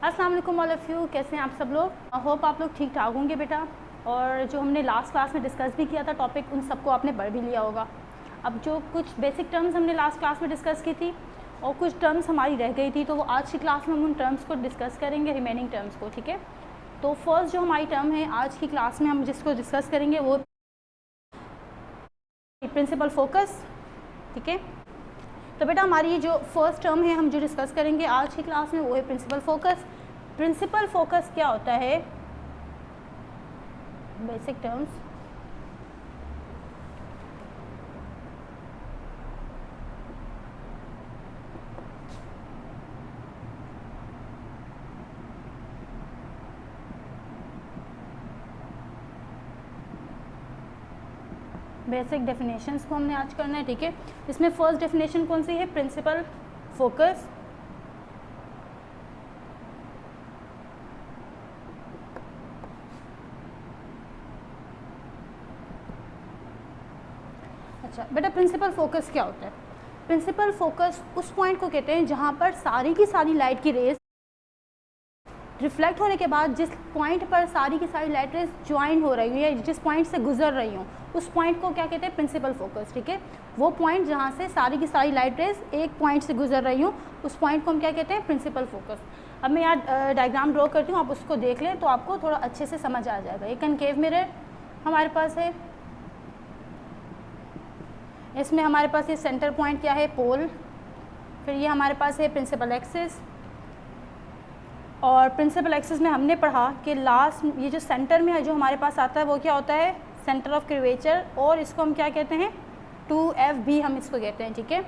अस्सलाम वालेकुम all of you, कैसे हैं आप सब लोग। होप आप लोग ठीक ठाक होंगे बेटा। और जो हमने लास्ट क्लास में डिस्कस भी किया था टॉपिक, उन सबको आपने पढ़ भी लिया होगा। अब जो कुछ बेसिक टर्म्स हमने लास्ट क्लास में डिस्कस की थी और कुछ टर्म्स हमारी रह गई थी, तो वो आज की क्लास में हम उन टर्म्स को डिस्कस करेंगे, रिमेनिंग टर्म्स को। ठीक है, तो फर्स्ट जो हमारी टर्म है आज की क्लास में हम जिसको डिस्कस करेंगे वो प्रिंसिपल फोकस। ठीक है, तो बेटा हमारी ये जो फर्स्ट टर्म है हम जो डिस्कस करेंगे आज की क्लास में वो है प्रिंसिपल फोकस। प्रिंसिपल फोकस क्या होता है, बेसिक टर्म्स। बेसिक डेफिनेशंस को हमने आज करना है। ठीक है, इसमें फर्स्ट डेफिनेशन कौन सी है, प्रिंसिपल फोकस। अच्छा बेटा, प्रिंसिपल फोकस क्या होता है। प्रिंसिपल फोकस उस पॉइंट को कहते हैं जहाँ पर सारी की सारी लाइट की रेज रिफ्लेक्ट होने के बाद जिस पॉइंट पर सारी की सारी लाइट रेज ज्वाइन हो रही हूँ या जिस पॉइंट से गुजर रही हूँ उस पॉइंट को क्या कहते हैं, प्रिंसिपल फोकस। ठीक है, वो पॉइंट जहाँ से सारी की सारी लाइट रेज एक पॉइंट से गुजर रही हूँ उस पॉइंट को हम क्या कहते हैं, प्रिंसिपल फोकस। अब मैं यहाँ डायग्राम ड्रॉ करती हूँ, आप उसको देख लें तो आपको थोड़ा अच्छे से समझ आ जाएगा। एक कनकेव मिरर हमारे पास है, इसमें हमारे पास ये सेंटर पॉइंट क्या है, पोल। फिर ये हमारे पास है प्रिंसिपल एक्सिस, और प्रिंसिपल एक्सिस में हमने पढ़ा कि लास्ट ये जो सेंटर में है जो हमारे पास आता है वो क्या होता है, सेंटर ऑफ कर्वेचर, और इसको हम क्या कहते हैं, 2F भी हम इसको कहते हैं। ठीक है,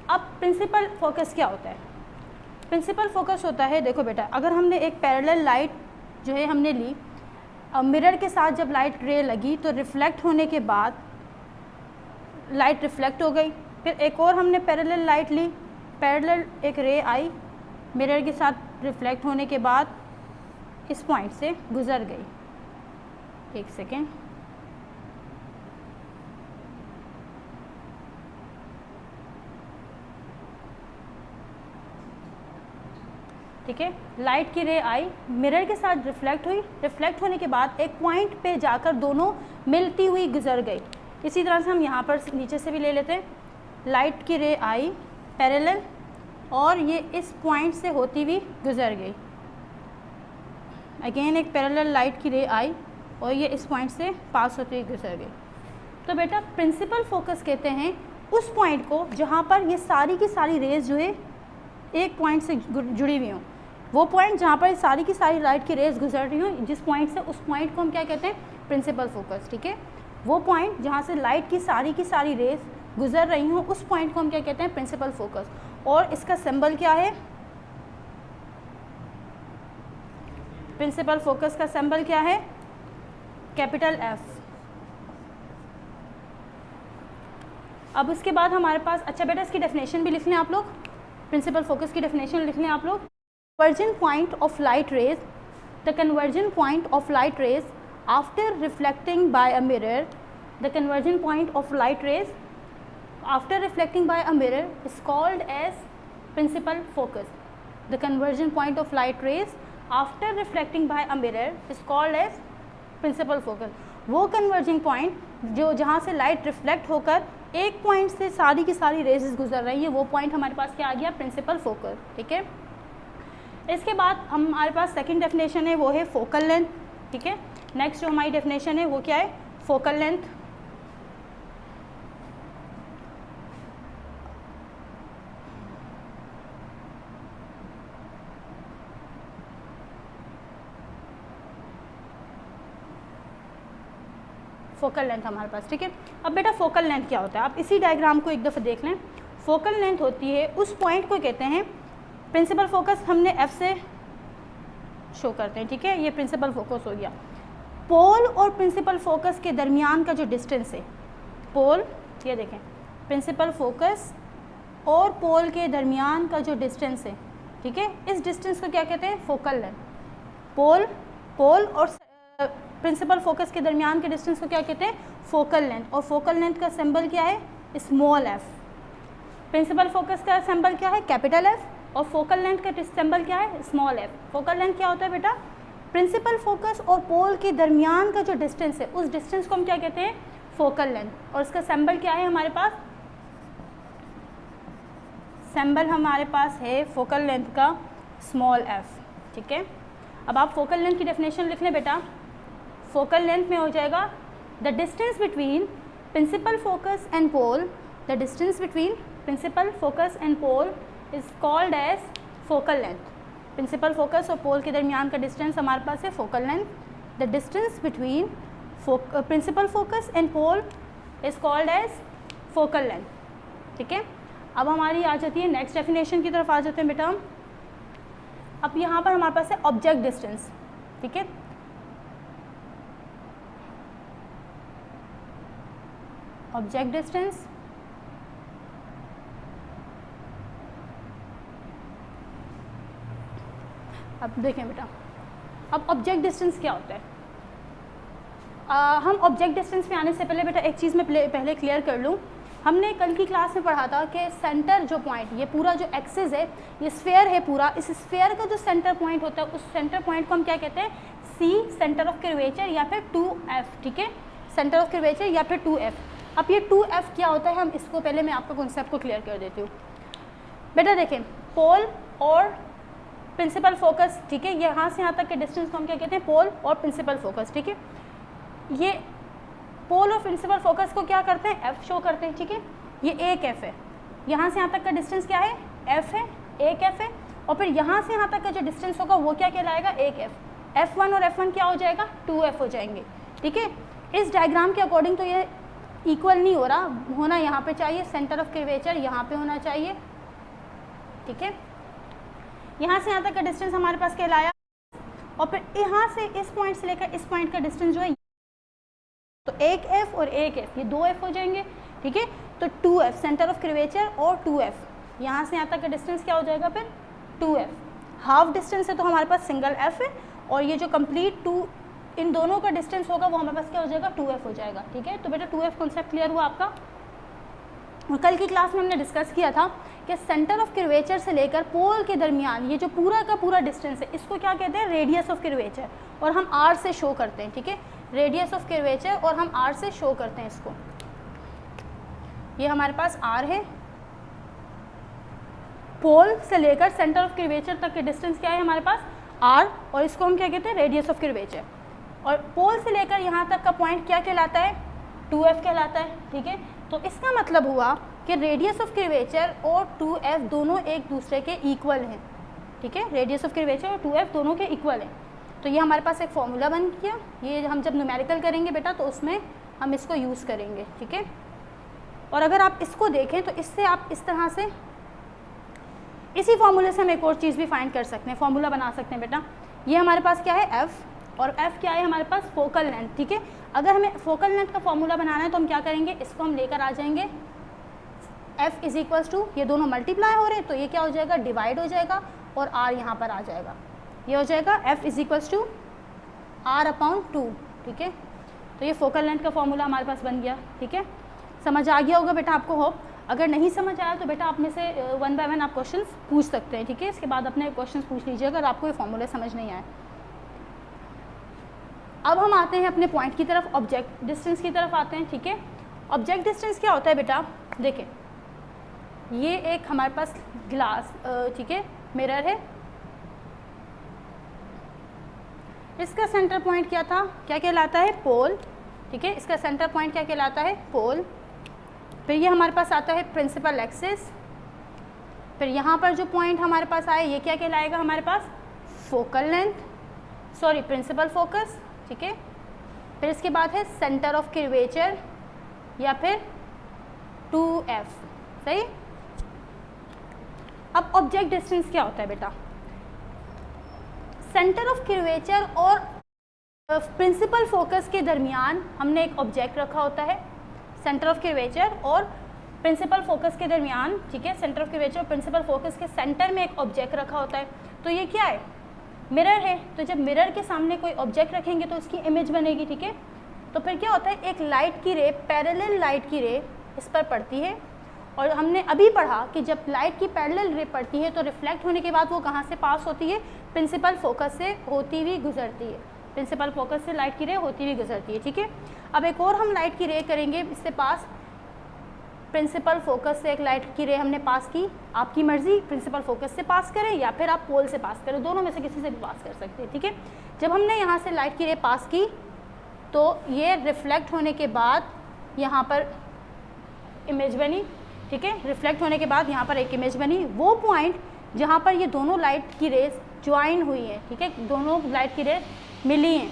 अब प्रिंसिपल फोकस क्या होता है। प्रिंसिपल फोकस होता है, देखो बेटा, अगर हमने एक पैरेलल लाइट जो है हमने ली, अब मिरर के साथ जब लाइट रे लगी तो रिफ्लेक्ट होने के बाद लाइट रिफ्लेक्ट हो गई। फिर एक और हमने पैरेलल लाइट ली, पैरेलल एक रे आई, मिरर के साथ रिफ्लेक्ट होने के बाद इस पॉइंट से गुजर गई। एक सेकेंड, ठीक है, लाइट की रे आई, मिरर के साथ रिफ्लेक्ट हुई, रिफ्लेक्ट होने के बाद एक पॉइंट पे जाकर दोनों मिलती हुई गुजर गई। इसी तरह से हम यहाँ पर नीचे से भी ले लेते हैं, लाइट की रे आई पैरेलल और ये इस पॉइंट से होती हुई गुजर गई। अगेन एक पैरेलल लाइट की रे आई और ये इस पॉइंट से पास होती हुई गुजर गई। तो बेटा प्रिंसिपल फोकस कहते हैं उस पॉइंट को जहाँ पर ये सारी की सारी रेज जो है एक पॉइंट से जुड़ी हुई हों, वो पॉइंट जहाँ पर सारी की सारी लाइट की रेज गुजर रही हो जिस पॉइंट से, उस पॉइंट को हम क्या कहते हैं, प्रिंसिपल फोकस। ठीक है, वो पॉइंट जहाँ से लाइट की सारी रेज गुजर रही हों उस पॉइंट को हम क्या कहते हैं, प्रिंसिपल फोकस। और इसका सिंबल क्या है, प्रिंसिपल फोकस का सिंबल क्या है, कैपिटल F। अब उसके बाद हमारे पास, अच्छा बेटा इसकी डेफिनेशन भी लिख लें आप लोग, प्रिंसिपल फोकस की डेफिनेशन लिख लें आप लोग। Conversion point of light rays, the conversion point of light rays after reflecting by a mirror, the converging point of light rays after reflecting by a mirror is called as principal focus. The converging point of light rays after reflecting by a mirror is called as principal focus. वो converging point जो जहाँ से light reflect होकर एक point से सारी की सारी रेजेस गुजर रही है, वो पॉइंट हमारे पास क्या आ गया, प्रिंसिपल फोकस। ठीक है, इसके बाद हमारे पास सेकेंड डेफिनेशन है वो है फोकल लेंथ। ठीक है, नेक्स्ट जो हमारी डेफिनेशन है वो क्या है, फोकल लेंथ। फोकल लेंथ हमारे पास। ठीक है, अब बेटा फोकल लेंथ क्या होता है, आप इसी डायग्राम को एक दफ़ा देख लें। फोकल लेंथ होती है उस पॉइंट को कहते हैं, प्रिंसिपल फोकस हमने F से शो करते हैं। ठीक है, ये प्रिंसिपल फोकस हो गया। पोल और प्रिंसिपल फोकस के दरमियान का जो डिस्टेंस है, पोल, ये देखें, प्रिंसिपल फोकस और पोल के दरमियान का जो डिस्टेंस है, ठीक है, इस डिस्टेंस को क्या कहते हैं, फोकल लेंथ। पोल और प्रिंसिपल फोकस के दरमियान के डिस्टेंस को क्या कहते हैं, फोकल लेंथ। और फोकल लेंथ का सिंबल क्या है, स्मॉल f। प्रिंसिपल फोकस का सिंबल क्या है, कैपिटल F। और फोकल लेंथ का सिंबल क्या है, स्मॉल f। फोकल लेंथ क्या होता है बेटा, प्रिंसिपल फोकस और पोल के दरमियान का जो डिस्टेंस है उस डिस्टेंस को हम क्या कहते हैं, फोकल लेंथ। और इसका सिंबल क्या है हमारे पास, सिंबल हमारे पास है फोकल लेंथ का स्मॉल f, ठीक है। अब आप फोकल लेंथ की डेफिनेशन लिख लें बेटा। फोकल लेंथ में हो जाएगा the distance between principal focus and pole, the distance between principal focus and pole is called as focal length. Principal focus और पोल के दरमियान का डिस्टेंस हमारे पास है focal length. The distance between principal focus and pole is called as focal length, ठीक है। अब हमारी आ जाती है नेक्स्ट डेफिनेशन की तरफ आ जाते हैं बेटा हम। अब यहाँ पर हमारे पास है ऑब्जेक्ट डिस्टेंस, ठीक है। ऑब्जेक्ट डिस्टेंस अब देखें बेटा, अब ऑब्जेक्ट डिस्टेंस क्या होता है। हम ऑब्जेक्ट डिस्टेंस पे आने से पहले बेटा एक चीज़ मैं पहले क्लियर कर लूँ। हमने कल की क्लास में पढ़ा था कि सेंटर जो पॉइंट, ये पूरा जो एक्सिस है, ये स्फेयर है पूरा, इस स्फेयर का जो सेंटर पॉइंट होता है उस सेंटर पॉइंट को हम क्या कहते हैं, सी, सेंटर ऑफ कर्वेचर या फिर 2f, ठीक है। सेंटर ऑफ कर्वेचर या फिर 2f। अब ये 2f क्या होता है, हम इसको पहले मैं आपका कॉन्सेप्ट को क्लियर कर देती हूँ बेटा। देखें, पोल और प्रिंसिपल फोकस, ठीक है, यहाँ से यहाँ तक के डिस्टेंस को हम क्या कहते हैं, पोल और प्रिंसिपल फोकस, ठीक है। ये पोल और प्रिंसिपल फोकस को क्या करते हैं, f शो करते हैं, ठीक है। ये एक f है, यहाँ से यहाँ तक का डिस्टेंस क्या है, f है, एक f है। और फिर यहाँ से यहाँ तक का जो डिस्टेंस होगा वो क्या कहलाएगा, एक f। f1 और f1 क्या हो जाएगा, 2f हो जाएंगे, ठीक है। इस डायग्राम के अकॉर्डिंग तो ये इक्वल नहीं हो रहा, होना यहाँ पे चाहिए, सेंटर ऑफ कर्वेचर यहाँ पे होना चाहिए, ठीक है। यहाँ से यहाँ तक का डिस्टेंस हमारे पास कहलाया, और फिर यहाँ से इस पॉइंट से लेकर इस पॉइंट का डिस्टेंस जो है, तो एक f और एक f, ये 2f हो जाएंगे, ठीक है। तो 2f सेंटर ऑफ कर्वेचर और 2f, यहाँ से यहाँ तक का डिस्टेंस क्या हो जाएगा फिर 2f। हाफ डिस्टेंस है तो हमारे पास सिंगल f है, और ये जो कंप्लीट 2 इन दोनों का डिस्टेंस होगा वो हमारे पास क्या हो जाएगा, 2f हो जाएगा, ठीक है। तो बेटा 2f कॉन्सेप्ट क्लियर हुआ आपका। और कल की क्लास में हमने डिस्कस किया था कि सेंटर ऑफ कर्वेचर से लेकर पोल के दरमियान ये जो पूरा का पूरा डिस्टेंस है इसको क्या कहते हैं, रेडियस ऑफ कर्वेचर, और हम r से शो करते हैं, ठीक है। रेडियस ऑफ कर्वेचर और हम r से शो करते हैं इसको। ये हमारे पास r है, पोल से लेकर सेंटर ऑफ कर्वेचर तक के डिस्टेंस क्या है हमारे पास, r, और इसको हम क्या कहते हैं, रेडियस ऑफ कर्वेचर। और पोल से लेकर यहाँ तक का पॉइंट क्या कहलाता है, 2f कहलाता है, ठीक है। तो इसका मतलब हुआ कि रेडियस ऑफ कर्वेचर और 2f दोनों एक दूसरे के इक्वल हैं, ठीक है। रेडियस ऑफ कर्वेचर और 2f दोनों के इक्वल हैं। तो ये हमारे पास एक फॉर्मूला बन गया, ये हम जब न्यूमेरिकल करेंगे बेटा तो उसमें हम इसको यूज़ करेंगे, ठीक है। और अगर आप इसको देखें तो इससे आप इस तरह से इसी फॉर्मूले से हम एक और चीज़ भी फाइंड कर सकते हैं, फॉर्मूला बना सकते हैं बेटा। ये हमारे पास क्या है, f, और f क्या है हमारे पास, फोकल लेंथ, ठीक है। अगर हमें फोकल लेंथ का फॉर्मूला बनाना है तो हम क्या करेंगे, इसको हम लेकर आ जाएंगे, f इज इक्वल्स टू, ये दोनों मल्टीप्लाई हो रहे हैं तो ये क्या हो जाएगा, डिवाइड हो जाएगा, और r यहाँ पर आ जाएगा, ये हो जाएगा f is equals to r/2, ठीक है। तो ये फोकल लेंथ का फॉर्मूला हमारे पास बन गया, ठीक है। समझ आ गया होगा बेटा आपको, होप। अगर नहीं समझ आया तो बेटा आप में से 1 बाय 1 आप क्वेश्चंस पूछ सकते हैं, ठीक है। इसके बाद अपने क्वेश्चंस पूछ लीजिए अगर आपको ये फॉर्मूले समझ नहीं आए। अब हम आते हैं अपने पॉइंट की तरफ, ऑब्जेक्ट डिस्टेंस की तरफ आते हैं, ठीक है। ऑब्जेक्ट डिस्टेंस क्या होता है बेटा, देखें, ये एक हमारे पास ग्लास, ठीक है, मिरर है, इसका सेंटर पॉइंट क्या था, क्या कहलाता है, पोल, ठीक है। इसका सेंटर पॉइंट क्या कहलाता है, पोल। फिर ये हमारे पास आता है प्रिंसिपल एक्सिस, फिर यहाँ पर जो पॉइंट हमारे पास आए ये क्या कहलाएगा हमारे पास, focal length, sorry principal focus, ठीक है। फिर इसके बाद है सेंटर ऑफ कर्वेचर या फिर 2f, सही। अब ऑब्जेक्ट डिस्टेंस क्या होता है बेटा, सेंटर ऑफ कर्वेचर और प्रिंसिपल फोकस के दरमियान हमने एक ऑब्जेक्ट रखा होता है, सेंटर ऑफ कर्वेचर और प्रिंसिपल फोकस के दरमियान, ठीक है। सेंटर ऑफ कर्वेचर और प्रिंसिपल फोकस के सेंटर में एक ऑब्जेक्ट रखा होता है। तो ये क्या है, मिरर है। तो जब मिरर के सामने कोई ऑब्जेक्ट रखेंगे तो उसकी इमेज बनेगी, ठीक है। तो फिर क्या होता है, एक लाइट की रे, पैरेलल लाइट की रे इस पर पड़ती है, और हमने अभी पढ़ा कि जब लाइट की पैरेलल रे पड़ती है तो रिफ्लेक्ट होने के बाद वो कहाँ से पास होती है, प्रिंसिपल फोकस से होती हुई गुजरती है, प्रिंसिपल फोकस से लाइट की रे होती हुई गुजरती है, ठीक है। अब एक और हम लाइट की रे करेंगे इससे पास, प्रिंसिपल फोकस से एक लाइट की रे हमने पास की, आपकी मर्जी प्रिंसिपल फोकस से पास करें या फिर आप पोल से पास करें, दोनों में से किसी से भी पास कर सकते हैं, ठीक है। जब हमने यहाँ से लाइट की रे पास की तो ये रिफ्लेक्ट होने के बाद यहाँ पर इमेज बनी, ठीक है। रिफ्लेक्ट होने के बाद यहाँ पर एक इमेज बनी, वो पॉइंट जहाँ पर ये दोनों लाइट की रेज ज्वाइन हुई है, ठीक है, दोनों लाइट की रेज मिली हैं,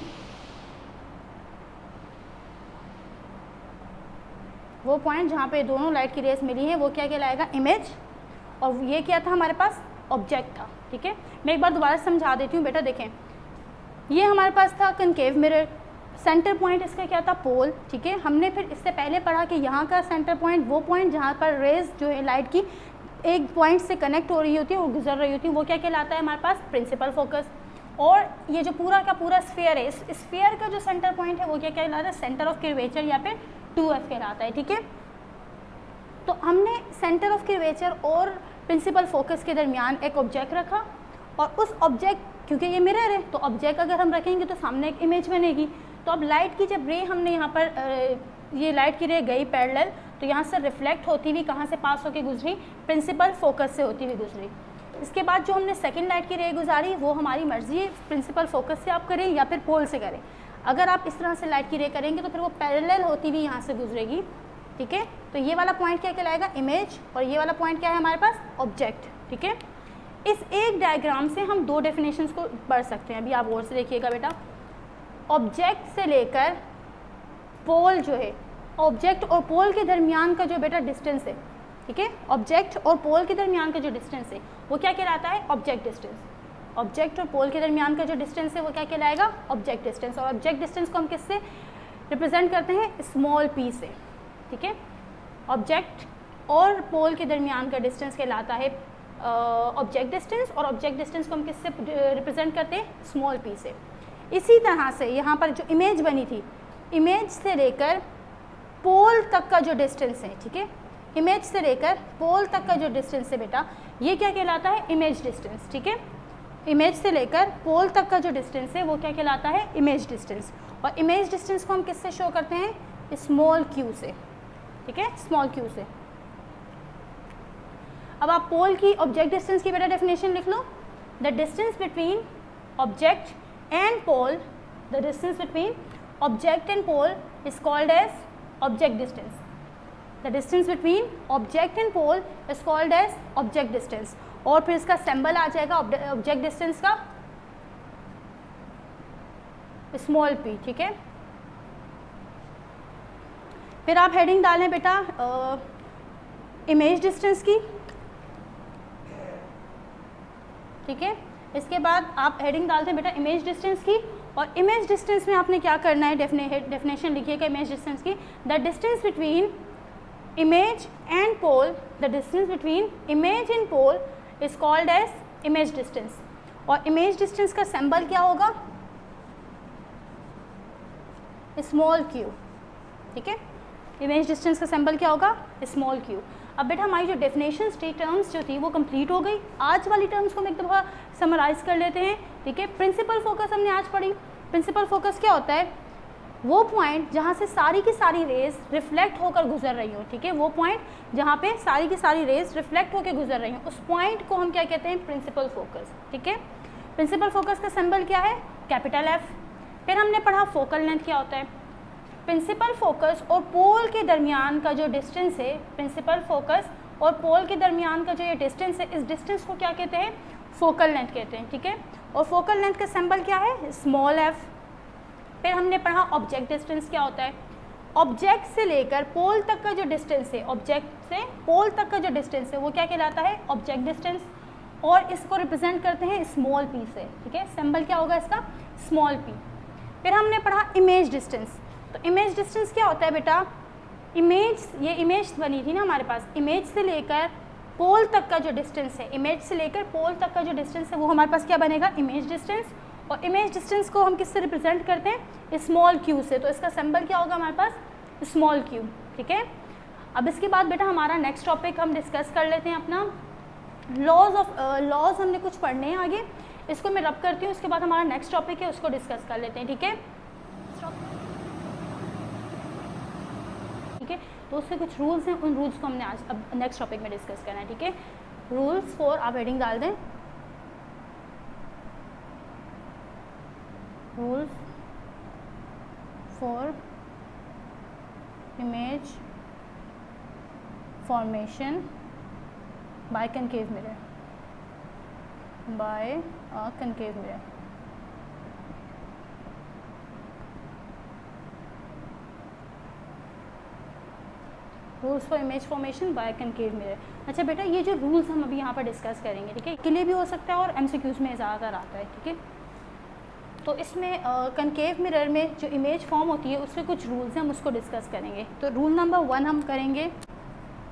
वो पॉइंट जहाँ पे दोनों लाइट की रेस मिली है वो क्या कहलाएगा, इमेज। और ये क्या था हमारे पास, ऑब्जेक्ट था, ठीक है। मैं एक बार दोबारा समझा देती हूँ बेटा, देखें ये हमारे पास था कनकेव मिरर, सेंटर पॉइंट इसका क्या था, पोल, ठीक है। हमने फिर इससे पहले पढ़ा कि यहाँ का सेंटर पॉइंट वो पॉइंट जहाँ पर रेज जो है लाइट की एक पॉइंट से कनेक्ट हो रही होती है और गुजर रही होती है, वो क्या कहलाता है हमारे पास, प्रिंसिपल फोकस। और ये जो पूरा का पूरा स्फीयर है, इस स्फीयर का जो सेंटर पॉइंट है वो क्या कहलाता है, सेंटर ऑफ कर्वेचर या फिर 2F कहलाता है, ठीक है। तो हमने सेंटर ऑफ कर्वेचर और प्रिंसिपल फोकस के दरमियान एक ऑब्जेक्ट रखा और उस ऑब्जेक्ट, क्योंकि ये मिरर है तो ऑब्जेक्ट अगर हम रखेंगे तो सामने एक इमेज बनेगी। तो अब लाइट की जब रे हमने यहाँ पर ये लाइट की रे गई पैरेलल, तो यहाँ से रिफ्लेक्ट होती हुई कहाँ से पास होकर गुजरी, प्रिंसिपल फोकस से होती हुई गुजरी। इसके बाद जो हमने सेकंड लाइट की रे गुजारी वो हमारी मर्जी है, प्रिंसिपल फोकस से आप करें या फिर पोल से करें। अगर आप इस तरह से लाइट की रे करेंगे तो फिर वो पैरेलल होती हुई यहाँ से गुजरेगी, ठीक है। तो ये वाला पॉइंट क्या कहलाएगा, इमेज, और ये वाला पॉइंट क्या है हमारे पास, ऑब्जेक्ट, ठीक है। इस एक डायग्राम से हम दो डेफिनेशंस को पढ़ सकते हैं। अभी आप और से देखिएगा बेटा, ऑब्जेक्ट से लेकर पोल जो है, ऑब्जेक्ट और पोल के दरमियान का जो बेटा डिस्टेंस है, ठीक है, ऑब्जेक्ट और पोल के दरमियान का जो डिस्टेंस है वो क्या कहलाता है, ऑब्जेक्ट डिस्टेंस। ऑब्जेक्ट और पोल के दरमियान का जो डिस्टेंस है वो क्या कहलाएगा, ऑब्जेक्ट डिस्टेंस। और ऑब्जेक्ट डिस्टेंस को हम किससे रिप्रेजेंट करते हैं, स्मॉल पी से, ठीक है। ऑब्जेक्ट और पोल के दरमियान का डिस्टेंस कहलाता है ऑब्जेक्ट डिस्टेंस, और ऑब्जेक्ट डिस्टेंस को हम किससे रिप्रेजेंट करते हैं, स्मॉल पी से। इसी तरह से यहाँ पर जो इमेज बनी थी, इमेज से लेकर पोल तक का जो डिस्टेंस है, ठीक है, इमेज से लेकर पोल तक का जो डिस्टेंस है बेटा, ये क्या कहलाता है, इमेज डिस्टेंस, ठीक है। इमेज से लेकर पोल तक का जो डिस्टेंस है वो क्या कहलाता है, इमेज डिस्टेंस। और इमेज डिस्टेंस को हम किससे शो करते हैं, स्मॉल क्यू से, ठीक है, स्मॉल क्यू से। अब आप पोल की ऑब्जेक्ट डिस्टेंस की बेटा डेफिनेशन लिख लो, the distance between object and pole, the distance between object and pole is called as object distance. The distance between object and pole is called as object distance. और फिर इसका symbol आ जाएगा object distance का, small p, ठीक है। फिर आप हेडिंग डालें बेटा इमेज डिस्टेंस की, ठीक है। इसके बाद आप हेडिंग डालते हैं बेटा इमेज डिस्टेंस की, और इमेज डिस्टेंस में आपने क्या करना है, डेफिनेशन लिखिएगा इमेज डिस्टेंस की, the distance between image and pole, the distance between image and pole is called as image distance. और इमेज डिस्टेंस का सिंबल क्या होगा, स्मॉल क्यू, ठीक है। इमेज डिस्टेंस का सिंबल क्या होगा, स्मॉल क्यू। अब बेटा हमारी जो डेफिनेशंस थी, टर्म्स जो थी वो कंप्लीट हो गई। आज वाली टर्म्स को हम एक दफ़ा समराइज़ कर लेते हैं, ठीक है। प्रिंसिपल फोकस हमने आज पढ़ी। प्रिंसिपल फोकस क्या होता है, वो पॉइंट जहाँ से सारी की सारी रेज रिफ्लेक्ट होकर गुजर रही हो, ठीक है, वो पॉइंट जहाँ पे सारी की सारी रेज रिफ्लेक्ट होकर गुजर रही हो, उस पॉइंट को हम क्या कहते हैं, प्रिंसिपल फोकस, ठीक है। प्रिंसिपल फोकस का सिंबल क्या है, कैपिटल एफ। फिर हमने पढ़ा फोकल लेंथ क्या होता है। प्रिंसिपल फोकस और पोल के दरमियान का जो डिस्टेंस है, प्रिंसिपल फोकस और पोल के दरमियान का जो ये डिस्टेंस है, इस डिस्टेंस को क्या कहते हैं, फोकल लेंथ कहते हैं, ठीक है। और फोकल लेंथ का सिंबल क्या है, स्मॉल एफ। फिर हमने पढ़ा ऑब्जेक्ट डिस्टेंस क्या होता है। ऑब्जेक्ट से लेकर पोल तक का जो डिस्टेंस है, ऑब्जेक्ट से पोल तक का जो डिस्टेंस है वो क्या कहलाता है, ऑब्जेक्ट डिस्टेंस। और इसको रिप्रेजेंट करते हैं स्मॉल पी से, ठीक है, सिंबल क्या होगा इसका, स्मॉल पी। फिर हमने पढ़ा इमेज डिस्टेंस। तो इमेज डिस्टेंस क्या होता है बेटा, इमेज, ये इमेज बनी थी ना हमारे पास, इमेज से लेकर पोल तक का जो डिस्टेंस है, इमेज से लेकर पोल तक का जो डिस्टेंस है वो हमारे पास क्या बनेगा, इमेज डिस्टेंस। और इमेज डिस्टेंस को हम किससे रिप्रेजेंट करते हैं, स्मॉल क्यू से। तो इसका सिंबल क्या होगा हमारे पास, स्मॉल क्यू, ठीक है। अब इसके बाद बेटा हमारा नेक्स्ट टॉपिक हम डिस्कस कर लेते हैं अपना लॉज हमने कुछ पढ़ने हैं आगे, इसको मैं रब करती हूँ, उसके बाद हमारा नेक्स्ट टॉपिक है उसको डिस्कस कर लेते हैं, ठीक है। ठीक है, तो उसके कुछ रूल्स हैं, उन रूल्स को हमने आज अब नेक्स्ट टॉपिक में डिस्कस करना है, ठीक है। रूल्स फॉर, आप हेडिंग डाल दें, rules for image formation by concave mirror, by a concave mirror। Rules for image formation by concave mirror. अच्छा बेटा, ये जो रूल्स हम अभी यहाँ पर डिस्कस करेंगे, ठीक है, के लिए भी हो सकता है और एमसीक्यूज में ज़्यादातर आता है, ठीक है। तो इसमें कंकेव मिरर में जो इमेज फॉर्म होती है उसके कुछ रूल्स हैं, हम उसको डिस्कस करेंगे। तो रूल नंबर 1 हम करेंगे,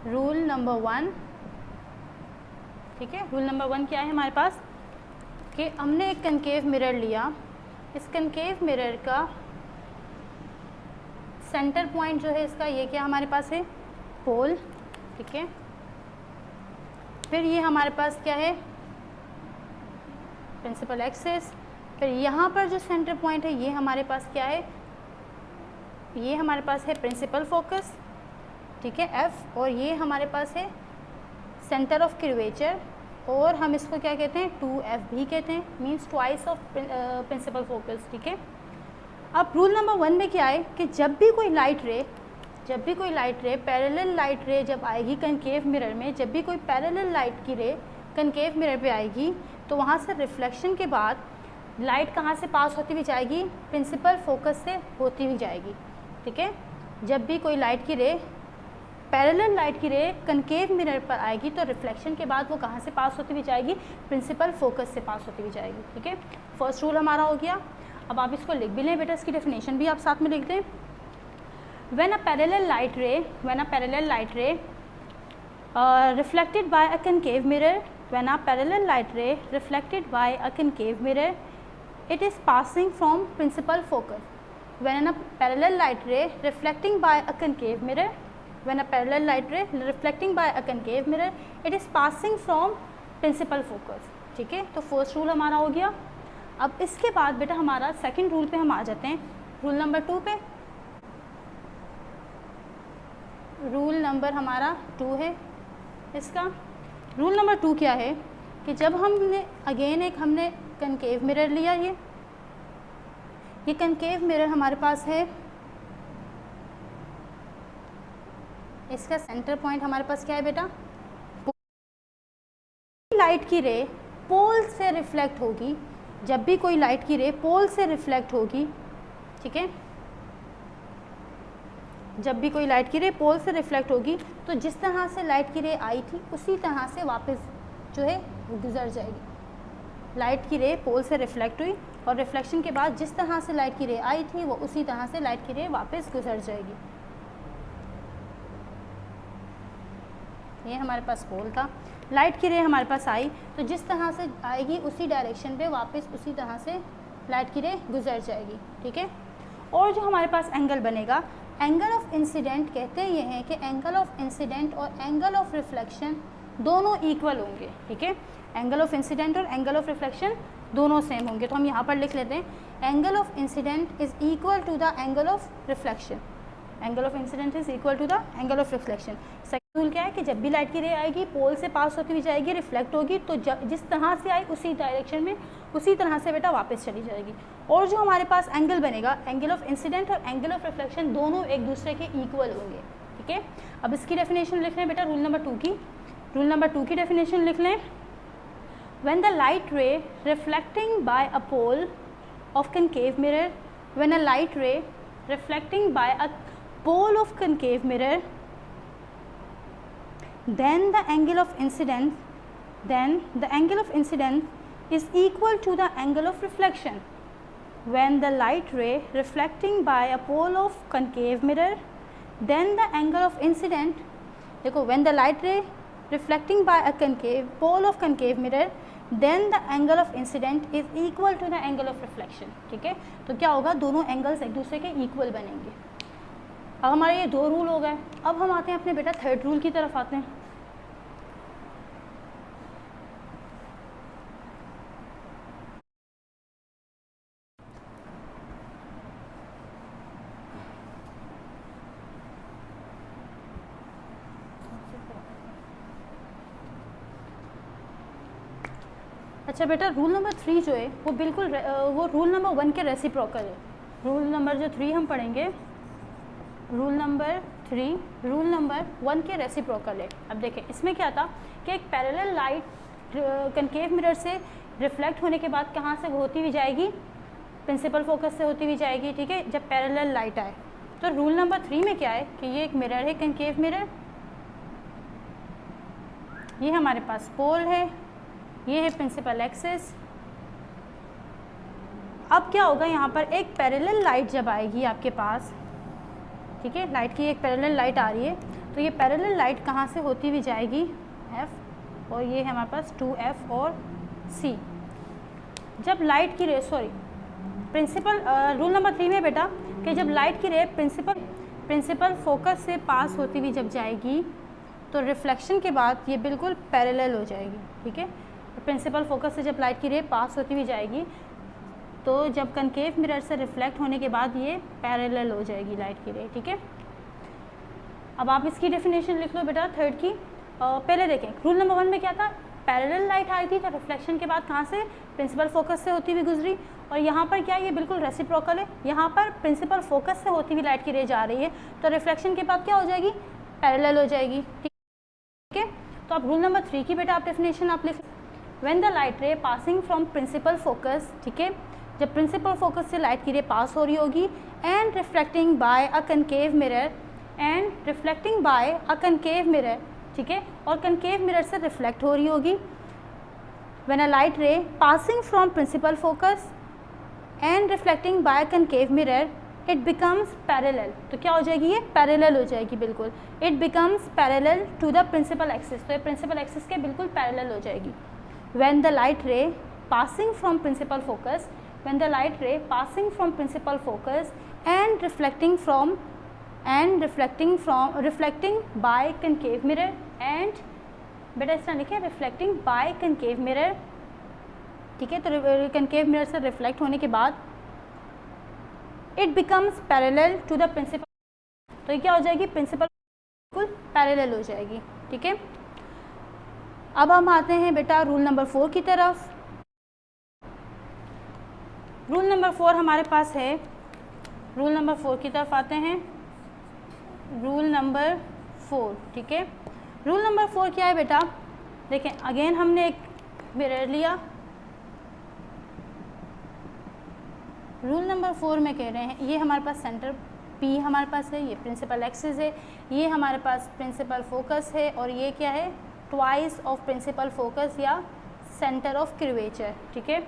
रूल नंबर 1, ठीक है। रूल नंबर 1 क्या है हमारे पास कि हमने एक कंकेव मिरर लिया, इस कंकेव मिरर का सेंटर पॉइंट जो है इसका, ये क्या हमारे पास है, पोल, ठीक है। फिर ये हमारे पास क्या है, प्रिंसिपल एक्सिस। फिर यहाँ पर जो सेंटर पॉइंट है ये हमारे पास क्या है, ये हमारे पास है प्रिंसिपल फोकस, ठीक है, एफ। और ये हमारे पास है सेंटर ऑफ कर्वेचर, और हम इसको क्या कहते हैं, 2F भी कहते हैं, means twice of principal focus, ठीक है। अब रूल नंबर 1 में क्या है कि जब भी कोई लाइट रे पैरेलल लाइट रे जब आएगी कनकेव मिरर में, जब भी कोई पैरेलल लाइट की रे कनकेव मिरर पे आएगी तो वहाँ से रिफ्लेक्शन के बाद लाइट कहाँ से पास होती हुई जाएगी, प्रिंसिपल फोकस से होती हुई जाएगी, ठीक है। जब भी कोई लाइट की रे, पैरेलल लाइट की रे कनकेव मिरर पर आएगी तो रिफ्लेक्शन के बाद वो कहाँ से पास होती हुई जाएगी, प्रिंसिपल फोकस से पास होती हुई जाएगी, ठीक है। फर्स्ट रूल हमारा हो गया। अब आप इसको लिख भी लें बेटा, इसकी डेफिनेशन भी आप साथ में लिख दें। व्हेन अ पैरेलल लाइट रे reflected by a concave mirror, when a parallel light ray reflected by a concave mirror, it is passing from principal focus. When a parallel light ray reflecting by a concave mirror, when a parallel light ray reflecting by a concave mirror, it is passing from principal focus, ठीक है। तो first rule हमारा हो गया। अब इसके बाद बेटा हमारा सेकंड रूल पे हम आ जाते हैं, रूल नंबर 2 पे। रूल नंबर हमारा 2 है इसका। रूल नंबर 2 क्या है कि जब हमने अगेन हमने कनकेव मिरर लिया, ये कनकेव मिरर हमारे पास है, इसका सेंटर पॉइंट हमारे पास क्या है बेटा, लाइट की रे पोल से रिफ्लेक्ट होगी, जब भी कोई लाइट की रे पोल से रिफ्लेक्ट होगी, ठीक है, जब भी कोई लाइट की रे पोल से रिफ्लेक्ट होगी तो जिस तरह से लाइट की रे आई थी उसी तरह से वापस जो है गुजर जाएगी। लाइट की रे पोल से रिफ्लेक्ट हुई और रिफ्लेक्शन के बाद जिस तरह से लाइट की रे आई थी वो उसी तरह से लाइट की रे वापस गुजर जाएगी। ये हमारे पास पोल था, लाइट की रे हमारे पास आई तो जिस तरह से आएगी उसी डायरेक्शन पे वापस उसी तरह से लाइट की रे गुजर जाएगी, ठीक है। और जो हमारे पास एंगल बनेगा, एंगल ऑफ इंसिडेंट कहते हैं ये हैं कि एंगल ऑफ इंसिडेंट और एंगल ऑफ रिफ्लेक्शन दोनों इक्वल होंगे, ठीक है। एंगल ऑफ इंसिडेंट और एंगल ऑफ रिफ्लेक्शन दोनों सेम होंगे। तो हम यहाँ पर लिख लेते हैं angle of incident is equal to the angle of reflection, angle of incident is equal to the angle of reflection. Second rule क्या है कि जब भी लाइट की रे आएगी पोल से पास होती हुई जाएगी, रिफ्लेक्ट होगी तो जिस तरह से आई उसी डायरेक्शन में उसी तरह से बेटा वापस चली जाएगी। और जो हमारे पास एंगल बनेगा, एंगल ऑफ इंसिडेंट और एंगल ऑफ रिफ्लेक्शन दोनों एक दूसरे के इक्वल होंगे, ठीक है। अब इसकी डेफिनेशन लिख लें बेटा, रूल नंबर 2 की। रूल नंबर 2 की डेफिनेशन लिख लें, when the light ray reflecting by a pole of concave mirror, when a light ray reflecting by a pole of concave mirror, then the angle of incidence is equal to the angle of reflection. When the light ray reflecting by a pole of concave mirror, then the angle of incident, देखो when the light ray reflecting by a pole of concave mirror, then the angle of incident is equal to the angle of reflection, ठीक है। तो क्या होगा, दोनों angles एक दूसरे के इक्वल बनेंगे। अब हमारे ये 2 रूल हो गए। अब हम आते हैं अपने बेटा थर्ड रूल की तरफ आते हैं। अच्छा बेटा, रूल नंबर 3 जो है वो बिल्कुल वो रूल नंबर 1 के रेसिप्रोकल है। रूल नंबर जो 3 हम पढ़ेंगे, रूल नंबर 1 के रेसिप्रोकल है। अब देखें इसमें क्या था कि एक पैरेलल लाइट कनकेव मिरर से रिफ्लेक्ट होने के बाद कहाँ से होती हुई जाएगी, प्रिंसिपल फोकस से होती हुई जाएगी, ठीक है, जब पैरेलल लाइट आए। तो रूल नंबर 3 में क्या है कि ये एक मिरर है, कनकेव मिरर, ये हमारे पास पोल है, ये है प्रिंसिपल एक्सिस। अब क्या होगा, यहाँ पर एक पैरेलल लाइट जब आएगी आपके पास, ठीक है, लाइट की एक पैरेलल लाइट आ रही है, तो ये पैरेलल लाइट कहाँ से होती हुई जाएगी, F, और ये है हमारे पास 2F और C। जब लाइट की रे प्रिंसिपल रूल नंबर 3 में बेटा कि जब लाइट की रे प्रिंसिपल फोकस से पास होती हुई जब जाएगी तो रिफ्लेक्शन के बाद ये बिल्कुल पैरेलल हो जाएगी, ठीक है। प्रिंसिपल फोकस से जब लाइट की रे पास होती हुई जाएगी तो जब कनकेव मिरर से रिफ्लेक्ट होने के बाद ये पैरेलल हो जाएगी लाइट की रे, ठीक है। अब आप इसकी डेफिनेशन लिख लो बेटा थर्ड की। पहले देखें रूल नंबर 1 में क्या था, पैरेलल लाइट आई थी तो रिफ्लेक्शन के बाद कहाँ से, प्रिंसिपल फोकस से होती हुई गुजरी, और यहाँ पर क्या ये बिल्कुल रेसिप्रोकल है, यहाँ पर प्रिंसिपल फोकस से होती हुई लाइट की रे जा रही है तो रिफ्लेक्शन के बाद क्या हो जाएगी, पैरेलल हो जाएगी, ठीक है। तो अब रूल नंबर 3 की बेटा आप डेफिनेशन आप लिख, when the light ray passing from principal focus, ठीक है, जब प्रिंसिपल फोकस से लाइट की रे पास हो रही होगी, and reflecting by a concave mirror, ठीक है, और कनकेव मिरर से रिफ्लेक्ट हो रही होगी। When a light ray passing from principal focus and reflecting by concave mirror, it becomes parallel, तो क्या हो जाएगी, ये पैरेलल हो जाएगी बिल्कुल, it becomes parallel to the principal axis, तो ये प्रिंसिपल एक्सिस के बिल्कुल पैरेलल हो जाएगी। When the light ray passing from principal focus, when the light ray passing from principal focus and reflecting by concave mirror, and बेटा इस तरह लिखे reflecting by concave mirror, ठीक है, तो concave mirror से रिफ्लेक्ट होने के बाद it becomes parallel to the principal, तो ये क्या हो जाएगी, प्रिंसिपल बिल्कुल पैरेलल हो जाएगी, ठीक है। अब हम आते हैं बेटा रूल नंबर 4 की तरफ। रूल नंबर 4 हमारे पास है, रूल नंबर 4 की तरफ आते हैं। रूल नंबर 4, ठीक है, रूल नंबर 4 क्या है बेटा, देखें अगेन हमने एक मिरर लिया। रूल नंबर 4 में कह रहे हैं ये हमारे पास सेंटर P हमारे पास है, ये प्रिंसिपल एक्सिस है, ये हमारे पास प्रिंसिपल फोकस है, और ये क्या है, ट्वाइस ऑफ प्रिंसिपल फोकस या सेंटर ऑफ कर्वेचर, ठीक है।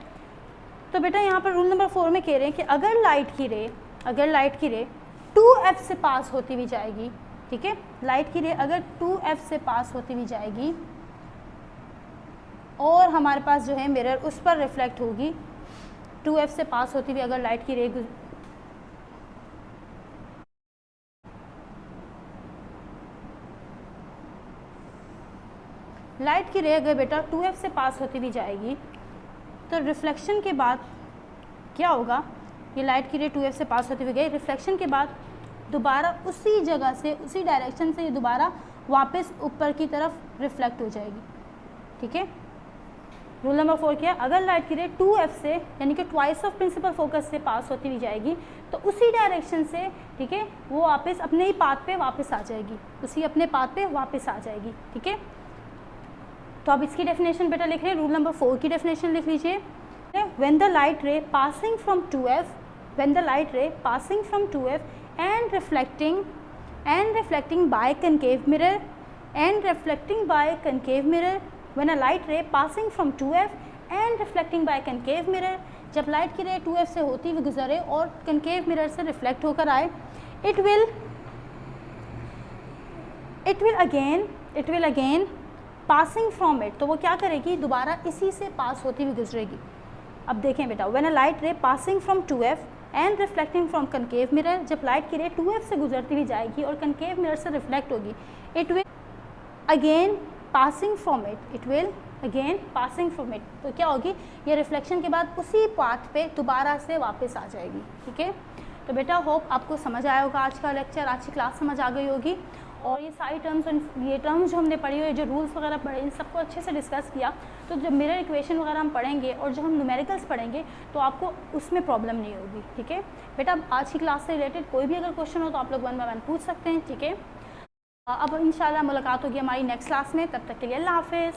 तो बेटा यहाँ पर रूल नंबर 4 में कह रहे हैं कि अगर लाइट की रे 2F से पास होती हुई जाएगी, ठीक है, लाइट की रे अगर 2F से पास होती हुई जाएगी और हमारे पास जो है मिरर उस पर रिफ्लेक्ट होगी, 2F से पास होती हुई अगर लाइट की रे अगर बेटा 2F से पास होती हुई जाएगी तो रिफ्लेक्शन के बाद क्या होगा, ये लाइट की रे 2F से पास होती हुई गई, रिफ्लेक्शन के बाद दोबारा उसी जगह से, उसी डायरेक्शन से ये दोबारा वापस ऊपर की तरफ रिफ्लेक्ट हो जाएगी, ठीक है। रूल नंबर 4 क्या है, अगर लाइट की रे 2F से यानी कि ट्वाइस ऑफ प्रिंसिपल फोकस से पास होती हुई जाएगी तो उसी डायरेक्शन से, ठीक है, वो वापस अपने ही पाथ पे वापस आ जाएगी, उसी अपने पाथ पे वापस आ जाएगी, ठीक है। तो आप इसकी डेफिनेशन बेटा लिख रहे हैं, रूल नंबर 4 की डेफिनेशन लिख लीजिए। When the light ray passing from 2F and reflecting by concave mirror, when a light ray passing from 2F and reflecting by concave mirror, जब लाइट की रे 2F से होती हुई गुजरे और कनकेव मिरर से रिफ्लेक्ट होकर आए, it will again passing from it, तो वो क्या करेगी, दोबारा इसी से पास होती हुई गुजरेगी। अब देखें बेटा, when a light ray passing from 2F and reflecting from concave mirror, जब लाइट की रे 2f से गुजरती हुई जाएगी और कनकेव मिरर से रिफ्लेक्ट होगी, it will again passing from it will again passing from it, तो क्या होगी, ये रिफ्लेक्शन के बाद उसी पाथ पे दोबारा से वापस आ जाएगी। ठीक है, तो बेटा होप आपको समझ आया होगा आज का लेक्चर, आज की क्लास समझ आ गई होगी। और ये सारी टर्म्स, ये टर्म्स जो हमने पढ़ी हुई, जो रूल्स वगैरह पढ़े, इन सबको अच्छे से डिस्कस किया, तो जब मिरर इक्वेशन वगैरह हम पढ़ेंगे और जब हम न्यूमेरिकल्स पढ़ेंगे तो आपको उसमें प्रॉब्लम नहीं होगी। ठीक है बेटा, आज की क्लास से रिलेटेड कोई भी अगर क्वेश्चन हो तो आप लोग 1 बाय 1 पूछ सकते हैं। ठीक है, अब इंशाल्लाह मुलाकात होगी हमारी नेक्स्ट क्लास में, तब तक के लिए अल्लाह हाफिज़।